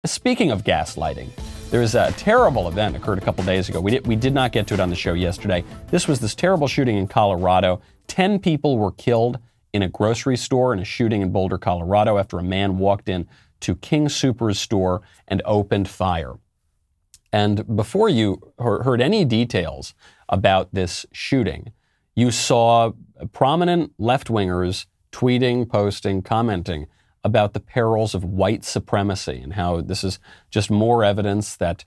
Speaking of gaslighting, there's a terrible event occurred a couple days ago. We did not get to it on the show yesterday. This was this terrible shooting in Colorado. 10 people were killed in a grocery store in a shooting in Boulder, Colorado, after a man walked in to King Soopers store and opened fire. And before you heard any details about this shooting, you saw prominent left-wingers tweeting, posting, commenting about the perils of white supremacy and how this is just more evidence that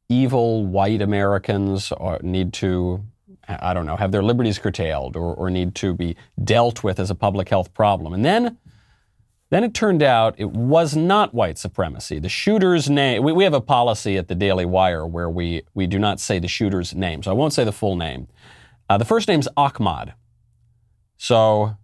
evil white Americans need to, I don't know, have their liberties curtailed or need to be dealt with as a public health problem. And then it turned out it was not white supremacy. The shooter's name, we have a policy at the Daily Wire where we do not say the shooter's name, so I won't say the full name. The first name's Ahmad. So,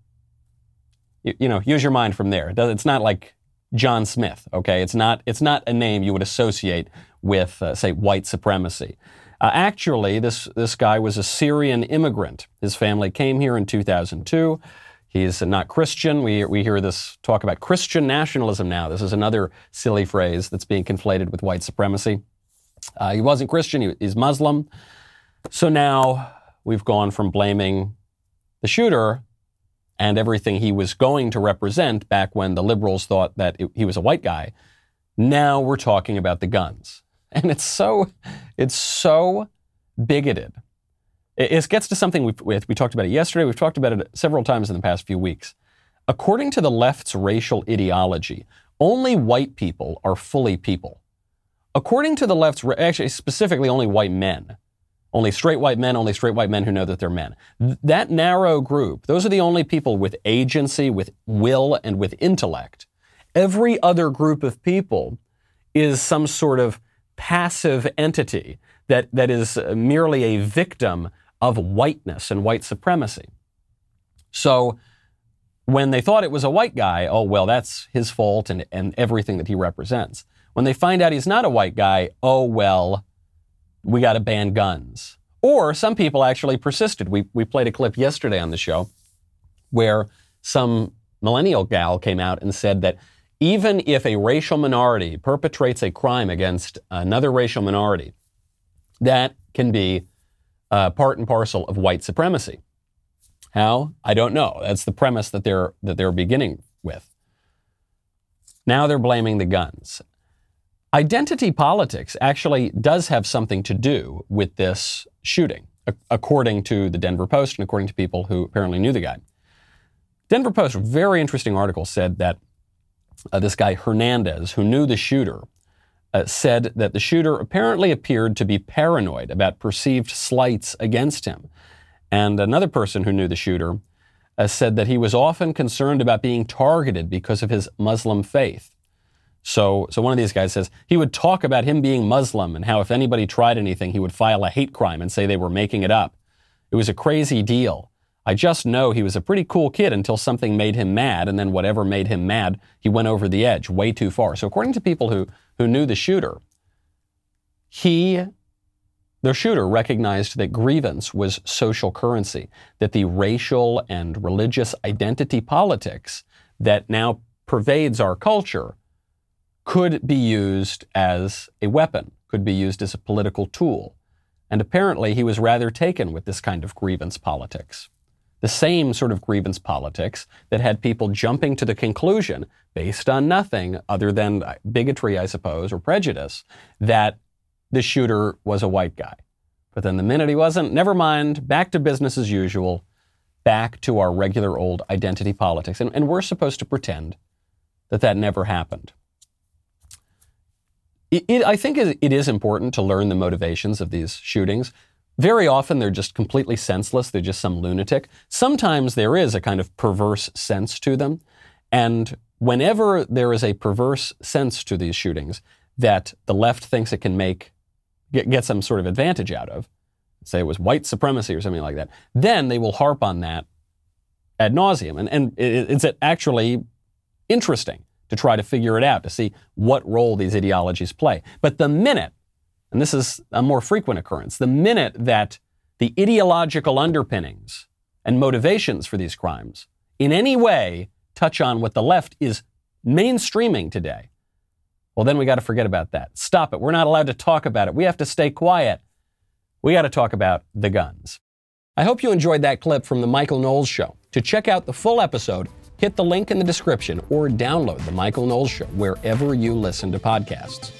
you know, use your mind from there. It's not like John Smith, okay? It's not a name you would associate with, say, white supremacy. Actually, this guy was a Syrian immigrant. His family came here in 2002. He's not Christian. We hear this talk about Christian nationalism now. This is another silly phrase that's being conflated with white supremacy. He wasn't Christian. He's Muslim. So now we've gone from blaming the shooter and everything he was going to represent back when the liberals thought that he was a white guy. Now we're talking about the guns. And it's so bigoted. It gets to something we talked about it yesterday. We've talked about it several times in the past few weeks. According to the left's racial ideology, only white people are fully people. According to the left's, actually specifically only white men, only straight white men who know that they're men. That narrow group, those are the only people with agency, with will, and with intellect. Every other group of people is some sort of passive entity that is merely a victim of whiteness and white supremacy. So when they thought it was a white guy, oh, well, that's his fault and everything that he represents. When they find out he's not a white guy, oh, well, we got to ban guns. Or some people actually persisted. We played a clip yesterday on the show where some millennial gal came out and said that even if a racial minority perpetrates a crime against another racial minority, that can be part and parcel of white supremacy. How? I don't know. That's the premise that they're beginning with. Now they're blaming the guns. Identity politics actually does have something to do with this shooting, according to the Denver Post and according to people who apparently knew the guy. Denver Post, a very interesting article, said that this guy Hernandez, who knew the shooter, said that the shooter apparently appeared to be paranoid about perceived slights against him. And another person who knew the shooter said that he was often concerned about being targeted because of his Muslim faith. So one of these guys says he would talk about him being Muslim and how if anybody tried anything, he would file a hate crime and say they were making it up. It was a crazy deal. I just know he was a pretty cool kid until something made him mad, and then whatever made him mad, he went over the edge way too far. So according to people who knew the shooter, the shooter recognized that grievance was social currency, that the racial and religious identity politics that now pervades our culture could be used as a weapon, could be used as a political tool. And apparently he was rather taken with this kind of grievance politics. The same sort of grievance politics that had people jumping to the conclusion, based on nothing other than bigotry, I suppose, or prejudice, that the shooter was a white guy. But then the minute he wasn't, never mind, back to business as usual, back to our regular old identity politics. And we're supposed to pretend that never happened. I think it is important to learn the motivations of these shootings. Very often they're just completely senseless. They're just some lunatic. Sometimes there is a kind of perverse sense to them. And whenever there is a perverse sense to these shootings that the left thinks it can get some sort of advantage out of, say it was white supremacy or something like that, then they will harp on that ad nauseum. And it's actually interesting to try to figure it out, to see what role these ideologies play. But the minute, and this is a more frequent occurrence, the minute that the ideological underpinnings and motivations for these crimes in any way touch on what the left is mainstreaming today, Well, then we got to forget about that. Stop it. We're not allowed to talk about it. We have to stay quiet. We got to talk about the guns. I hope you enjoyed that clip from the Michael Knowles Show. To check out the full episode, hit the link in the description or download the Michael Knowles Show wherever you listen to podcasts.